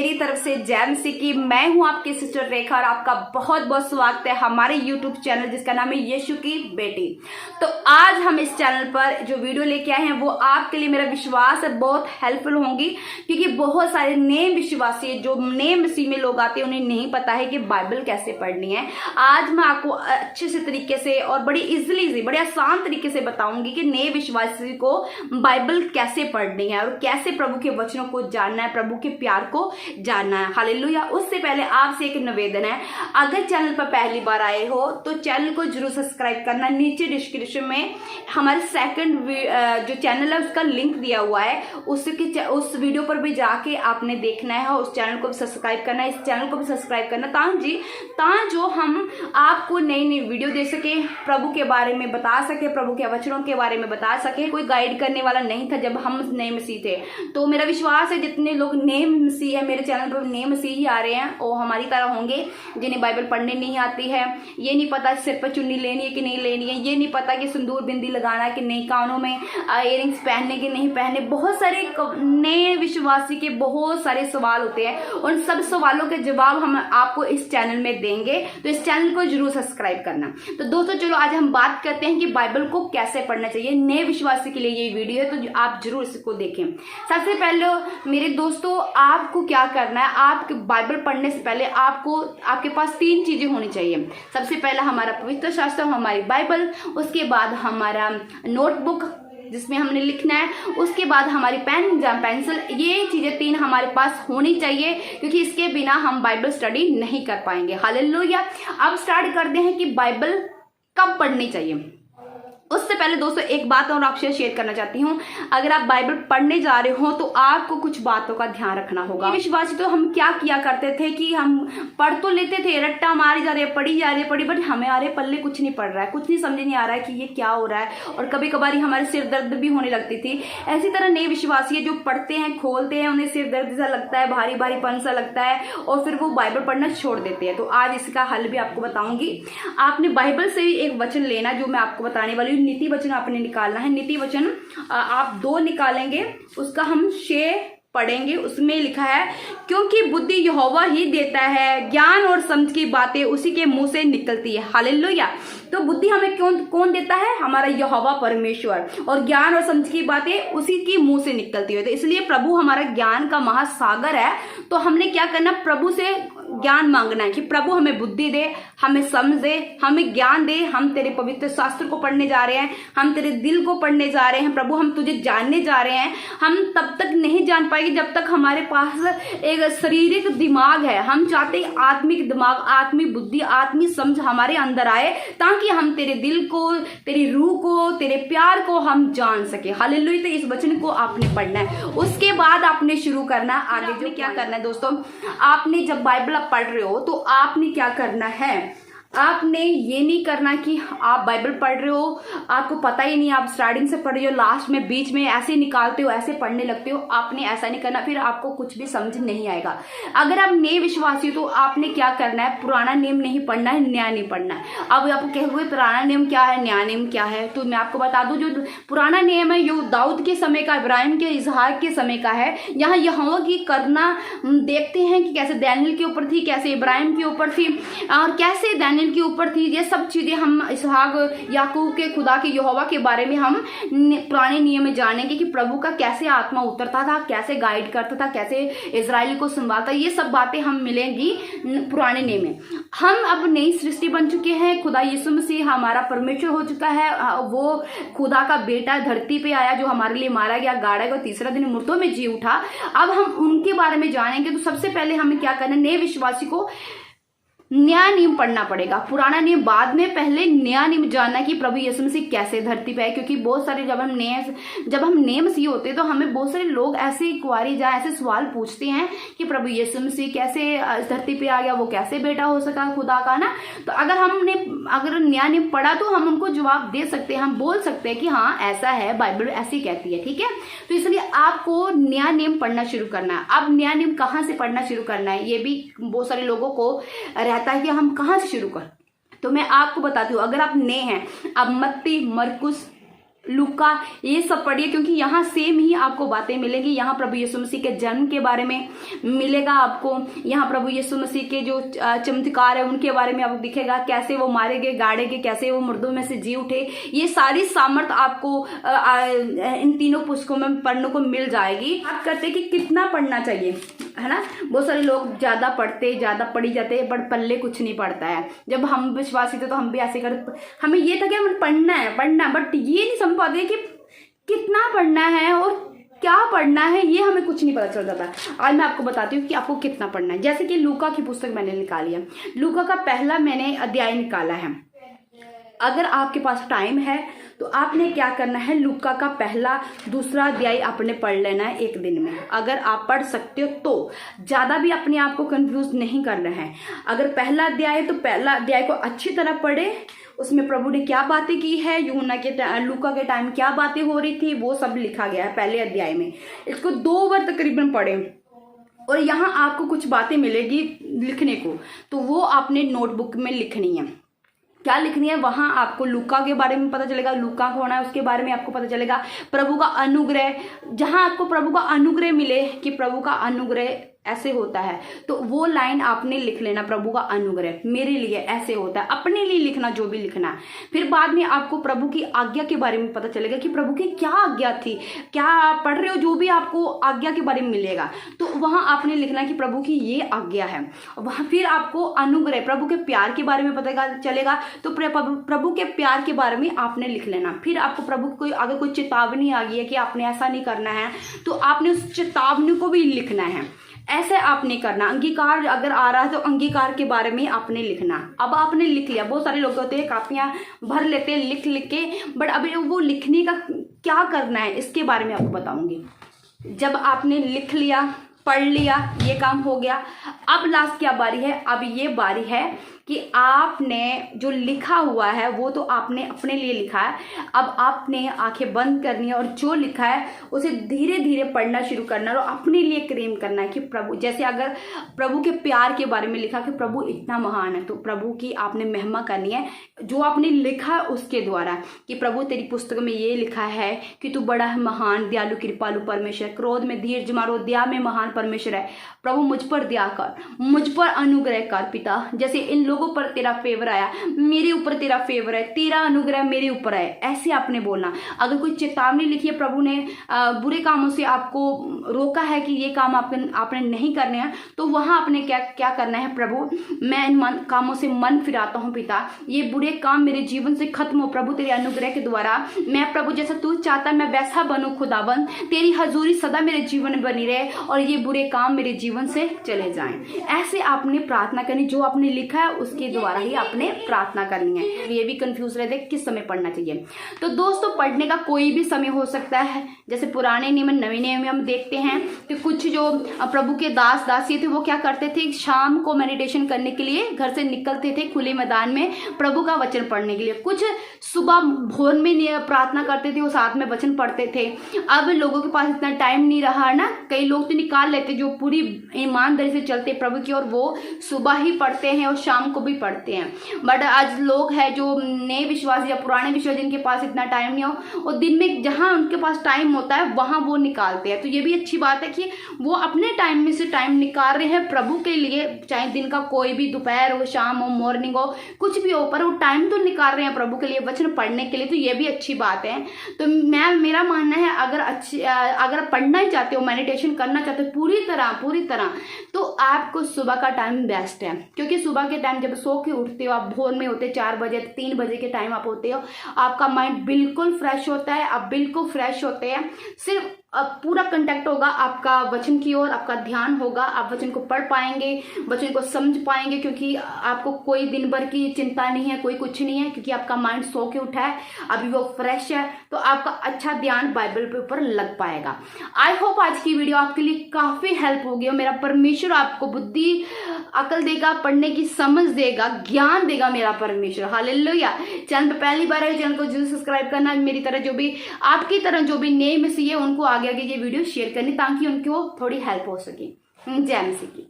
मेरी तरफ से जय मसीह की। मैं हूं आपकी सिस्टर रेखा और आपका बहुत बहुत स्वागत है हमारे यूट्यूब चैनल जिसका नाम है यीशु की बेटी। तो आज हम इस चैनल पर जो वीडियो लेके आए हैं वो आपके लिए, मेरा विश्वास है, बहुत हेल्पफुल होंगी, क्योंकि बहुत सारे नए विश्वासी जो नए मसीह में लोग आते हैं उन्हें नहीं पता है कि बाइबल कैसे पढ़नी है। आज मैं आपको अच्छे से तरीके से और बड़ी इजीली से, बड़े आसान तरीके से बताऊंगी कि नए विश्वासी को बाइबल कैसे पढ़नी है और कैसे प्रभु के वचनों को जानना है, प्रभु के प्यार को जानना है। हालेलुया। उससे पहले आपसे एक निवेदन है, अगर चैनल पर पहली बार आए हो तो चैनल को जरूर सब्सक्राइब करना। नीचे डिस्क्रिप्शन में हमारे सेकंड जो चैनल है उसका लिंक दिया हुआ है, उस वीडियो पर भी जाके आपने देखना है और उस चैनल को भी सब्सक्राइब करना है, इस चैनल को भी सब्सक्राइब करना जो हम आपको नई नई वीडियो दे सके, प्रभु के बारे में बता सके, प्रभु के वचनों के बारे में बता सके। कोई गाइड करने वाला नहीं था जब हम नए मसीह थे। तो मेरा विश्वास है जितने लोग नए मसीह है, मेरे चैनल पर नए मसीह ही आ रहे हैं, वो हमारी तरह होंगे जिन्हें बाइबल पढ़ने नहीं आती है, ये नहीं पता सिर पर चुन्नी लेनी है कि नहीं लेनी है, ये नहीं पता कि सिंदूर बिंदी लगाना है कि नहीं, कानों में इयरिंग्स पहनने कि नहीं पहनने। बहुत सारे नए विश्वासी के बहुत सारे सवाल होते हैं, उन सब सवालों के जवाब हम आपको इस चैनल में देंगे, तो इस चैनल को जरूर सब्सक्राइब करना। तो दोस्तों चलो आज हम बात करते हैं कि बाइबल को कैसे पढ़ना चाहिए। नए विश्वासी के लिए ये वीडियो है तो आप जरूर इसको देखें। सबसे पहले मेरे दोस्तों, आपको क्या करना है, आप बाइबल पढ़ने से पहले आपके पास 3 चीजें होनी चाहिए। सबसे पहला हमारा पवित्र शास्त्र, हमारी बाइबल, उसके बाद हमारा नोटबुक जिसमें हमने लिखना है, उसके बाद हमारी पेन या पेंसिल। ये चीजें 3 हमारे पास होनी चाहिए, क्योंकि इसके बिना हम बाइबल स्टडी नहीं कर पाएंगे। हालेलुया। अब स्टार्ट करते हैं कि बाइबल कब पढ़नी चाहिए। उससे पहले दोस्तों एक बात और आपसे शेयर करना चाहती हूँ, अगर आप बाइबल पढ़ने जा रहे हो तो आपको कुछ बातों का ध्यान रखना होगा। विश्वासी तो हम क्या किया करते थे कि हम पढ़ तो लेते थे, रट्टा मारी जा रही है, पढ़ी जा रही है, बट हमारे पल्ले कुछ नहीं पड़ रहा है, कुछ नहीं समझ नहीं आ रहा है कि ये क्या हो रहा है, और कभी कभार हमारे सिर दर्द भी होने लगती थी। ऐसी तरह नए विश्वासी जो पढ़ते हैं, खोलते हैं, उन्हें सिर दर्द सा लगता है, भारी भारीपन सा लगता है, और फिर वो बाइबल पढ़ना छोड़ देते हैं। तो आज इसका हल भी आपको बताऊंगी। आपने बाइबल से भी एक वचन लेना जो मैं आपको बताने वाली हूँ। नीति वचन आपने निकालना है। नीति वचन आप 2 निकालेंगे, उसका हम 6 पढ़ेंगे। उसमें लिखा है, क्योंकि बुद्धि यहोवा ही देता है, ज्ञान और समझ की बातें उसी के मुंह से निकलती है। हालेलुया। तो बुद्धि हमें कौन देता है? हमारा यहोवा परमेश्वर। और ज्ञान और समझ की बातें उसी की मुंह से निकलती है। तो इसलिए प्रभु हमारा ज्ञान का महासागर है। तो हमने क्या करना, प्रभु से ज्ञान मांगना है कि प्रभु हमें बुद्धि दे, हमें समझ दे, हमें ज्ञान दे। हम तेरे पवित्र शास्त्र को पढ़ने जा रहे हैं, हम तेरे दिल को पढ़ने जा रहे हैं प्रभु, हम तुझे जानने जा रहे हैं। हम तब तक नहीं जान पाएंगे जब तक हमारे पास एक शारीरिक दिमाग है। हम चाहते हैं आत्मिक दिमाग, आत्मिक बुद्धि, आत्मिक समझ हमारे अंदर आए, ताकि हम तेरे दिल को, तेरी रूह को, तेरे प्यार को हम जान सके। हालेलुया। तो इस वचन को आपने पढ़ना है, उसके बाद आपने शुरू करना आगे। जो क्या करना है दोस्तों, आपने जब बाइबल पढ़ रहे हो तो आपने क्या करना है, आपने ये नहीं करना कि आप बाइबल पढ़ रहे हो, आपको पता ही नहीं, आप स्टार्टिंग से पढ़ रहे हो, लास्ट में बीच में ऐसे निकालते हो, ऐसे पढ़ने लगते हो। आपने ऐसा नहीं करना, फिर आपको कुछ भी समझ नहीं आएगा। अगर आप नए विश्वासी हो तो आपने क्या करना है, पुराना नियम नहीं पढ़ना है, नया नहीं पढ़ना है। अब आपको कहे हुए पुराना नियम क्या है, नया नियम क्या है, तो मैं आपको बता दूं। जो पुराना नियम है जो दाऊद के समय का, इब्राहिम के, इसहाक के समय का है। यहाँ यहोवा की करना देखते हैं कि कैसे दानियेल के ऊपर थी, कैसे इब्राहिम के ऊपर थी, और कैसे दानियेल के ऊपर थी। ये सब चीजें हम इसहाक, याकूब के खुदा के, यहोवा के बारे में हम पुराने नियम में जानेंगे कि प्रभु का कैसे आत्मा उतरता था, कैसे गाइड करता था, कैसे इजराइल को संभालता। ये सब बातें हम मिलेंगी पुराने नियम में। हम अब नई सृष्टि बन चुके हैं, खुदा यीशु मसीह हमारा परमेश्वर हो चुका है। वो खुदा का बेटा धरती पे आया, जो हमारे लिए मारा गया, गाड़ा गया, 3रा दिन मुर्दों में जी उठा। अब हम उनके बारे में जानेंगे। तो सबसे पहले हमें क्या करना है, नए विश्वासी को नया नियम पढ़ना पड़ेगा, पुराना नियम बाद में, पहले नया नियम जानना कि प्रभु यीशु मसीह कैसे धरती पे आए। क्योंकि बहुत सारे जब हम नए मसीह होते हैं तो हमें बहुत सारे लोग ऐसे कुआरी जा ऐसे सवाल पूछते हैं कि प्रभु यीशु मसीह कैसे धरती पे आ गया, वो कैसे बेटा हो सका खुदा का ना। तो अगर नया नियम पढ़ा तो हम उनको जवाब दे सकते हैं, हम बोल सकते हैं कि हाँ ऐसा है, बाइबल ऐसी कहती है। ठीक है। तो इसलिए आपको नया नियम पढ़ना शुरू करना है। अब नया नियम कहाँ से पढ़ना शुरू करना है, ये भी बहुत सारे लोगों को रहता है कि हम कहां से शुरू करें। तो मैं आपको बताती हूँ, अगर आप नए हैं, अब मत्ती, मरकुस, लूका, ये सब पढ़िए, क्योंकि यहाँ सेम ही आपको बातें मिलेंगी। यहाँ प्रभु यीशु मसीह के जन्म के बारे में मिलेगा आपको, यहाँ प्रभु यीशु मसीह के जो चमत्कार है उनके बारे में आपको दिखेगा, कैसे वो मारे गए, गाड़े गए, कैसे वो मुर्दों में से जी उठे। ये सारी सामर्थ आपको इन तीनों पुस्तकों में पढ़ने को मिल जाएगी। बात करते कि कितना पढ़ना चाहिए, है ना। बहुत सारे लोग ज्यादा पढ़ी जाते हैं, बट पल्ले कुछ नहीं पड़ता है। जब हम विश्वासी थे तो हम भी ऐसे करते, हमें ये था कि हमें पढ़ना है, बट ये नहीं समझ पाते कि कितना पढ़ना है और क्या पढ़ना है, ये हमें कुछ नहीं पता चल जाता। आज मैं आपको बताती हूँ कि आपको कितना पढ़ना है। जैसे कि लूका की पुस्तक मैंने निकाली है, लूका का पहला मैंने अध्याय निकाला है। अगर आपके पास टाइम है तो आपने क्या करना है, लूका का पहला दूसरा अध्याय आपने पढ़ लेना है एक दिन में। अगर आप पढ़ सकते हो तो, ज्यादा भी अपने आप को कंफ्यूज नहीं करना है। अगर पहला अध्याय है तो पहला अध्याय को अच्छी तरह पढ़े, उसमें प्रभु ने क्या बातें की है, लूका के टाइम क्या बातें हो रही थी, वो सब लिखा गया है पहले अध्याय में। इसको 2 बार तकरीबन पढ़े और यहाँ आपको कुछ बातें मिलेगी लिखने को, तो वो आपने नोटबुक में लिखनी है। क्या लिखनी है, वहां आपको लूका के बारे में पता चलेगा, लूका कौन है उसके बारे में आपको पता चलेगा, प्रभु का अनुग्रह, जहां आपको प्रभु का अनुग्रह मिले कि प्रभु का अनुग्रह ऐसे होता है, तो वो लाइन आपने लिख लेना, प्रभु का अनुग्रह मेरे लिए ऐसे होता है। अपने लिए लिखना जो भी लिखना है। फिर बाद में आपको प्रभु की आज्ञा के बारे में पता चलेगा कि प्रभु की क्या आज्ञा थी, क्या आप पढ़ रहे हो, जो भी आपको आज्ञा के बारे में मिलेगा तो वहां आपने लिखना कि प्रभु की ये आज्ञा है। वहां फिर आपको अनुग्रह, प्रभु के प्यार के बारे में पता चलेगा, तो प्रभु के प्यार के बारे में आपने लिख लेना। फिर आपको प्रभु को अगर कोई चेतावनी आ गई है कि आपने ऐसा नहीं करना है, तो आपने उस चेतावनी को भी लिखना है। ऐसे आपने करना। अंगीकार अगर आ रहा है तो अंगीकार के बारे में आपने लिखना। अब आपने लिख लिया, बहुत सारे लोग होते हैं कापियां भर लेते हैं लिख के, बट अभी वो लिखने का क्या करना है इसके बारे में आपको बताऊंगी। जब आपने लिख लिया, पढ़ लिया, ये काम हो गया, अब लास्ट क्या बारी है, अब ये बारी है कि आपने जो लिखा हुआ है वो तो आपने अपने लिए लिखा है, अब आपने आंखें बंद करनी है और जो लिखा है उसे धीरे धीरे पढ़ना शुरू करना है और अपने लिए क्लेम करना है कि प्रभु, जैसे अगर प्रभु के प्यार के बारे में लिखा कि प्रभु इतना महान है, तो प्रभु की आपने महिमा करनी है जो आपने लिखा है उसके द्वारा, कि प्रभु तेरी पुस्तक में ये लिखा है कि तू बड़ा महान, दयालु, कृपालु परमेश्वर, क्रोध में धीरज मारो, दया में महान परमेश्वर है। प्रभु मुझ पर दया कर, मुझ पर अनुग्रह कर पिता, जैसे इन लोगों पर तेरा फेवर आया, मेरे ऊपर तेरा फेवर है, तेरा अनुग्रह मेरे ऊपर है, ऐसे आपने बोलना। अगर कोई चेतावनी लिखी है, प्रभु ने बुरे कामों से आपको रोका है कि ये काम आपने नहीं करने हैं, तो वहां आपने क्या करना है, प्रभु मैं इन कामों से मन फिराता हूं पिता, ये बुरे काम मेरे जीवन से खत्म हो प्रभु तेरे अनुग्रह के द्वारा, मैं प्रभु जैसा तू चाहता मैं वैसा बनूं खुदाबंद, तेरी हजूरी सदा मेरे जीवन में बनी रहे और ये बुरे काम मेरे जीवन से चले जाएं। ऐसे आपने प्रार्थना करनी, जो आपने लिखा है उसके द्वारा ही आपने प्रार्थना करनी है। ये भी कंफ्यूज रहते किस समय पढ़ना चाहिए। तो दोस्तों पढ़ने का कोई भी समय हो सकता है, जैसे पुराने नियम नवे नियम में हम देखते हैं कि कुछ जो प्रभु के दास दासी थे वो क्या करते थे, शाम को मेडिटेशन करने के लिए घर से निकलते थे खुले मैदान में प्रभु का वचन पढ़ने के लिए, कुछ सुबह भोर में प्रार्थना करते थे, वो साथ में वचन पढ़ते थे। अब लोगों के पास इतना टाइम नहीं रहा ना, कई लोग तो निकाल लेते जो पूरी ईमानदारी से चलते प्रभु की, और वो सुबह ही पढ़ते हैं और शाम को भी पढ़ते हैं। बट आज लोग हैं जो नए विश्वास या पुराने विश्वास जिनके पास इतना टाइम नहीं हो, और दिन में जहां उनके पास टाइम होता है वहां वो निकालते हैं। तो ये भी अच्छी बात है कि वो अपने टाइम में से टाइम निकाल रहे हैं प्रभु के लिए, चाहे दिन का कोई भी, दोपहर हो, शाम हो, मॉर्निंग हो, कुछ भी हो, पर वो टाइम तो निकाल रहे हैं प्रभु के लिए, वचन पढ़ने के लिए। तो ये भी अच्छी बात है। तो मेरा मानना है अगर पढ़ना ही चाहते हो, मेडिटेशन करना चाहते हो पूरी तरह, तो आपको सुबह का टाइम बेस्ट है, क्योंकि सुबह के टाइम जब सो के उठते हो, आप भोर में होते 4 बजे 3 बजे के टाइम आप होते हो, आपका माइंड बिल्कुल फ्रेश होता है, आप बिल्कुल फ्रेश होते हैं, सिर्फ पूरा कंटेक्ट होगा आपका वचन की ओर, आपका ध्यान होगा, आप वचन को पढ़ पाएंगे, वचन को समझ पाएंगे, क्योंकि आपको कोई दिन भर की चिंता नहीं है, कोई कुछ नहीं है, क्योंकि आपका माइंड सो के उठा है, अभी वो फ्रेश है, तो आपका अच्छा ध्यान बाइबल के ऊपर लग पाएगा। आई होप आज की वीडियो आपके लिए काफी हेल्प होगी और मेरा परमेश्वर आपको बुद्धि अकल देगा, पढ़ने की समझ देगा, ज्ञान देगा मेरा परमेश्वर। हालेलुया। चैनल पे पहली बार है, चैनल को जरूर सब्सक्राइब करना, मेरी तरह जो भी आपकी तरह जो भी नए मसीह है उनको आगे ये वीडियो शेयर करनी, ताकि उनको थोड़ी हेल्प हो सके। जय मसीह की।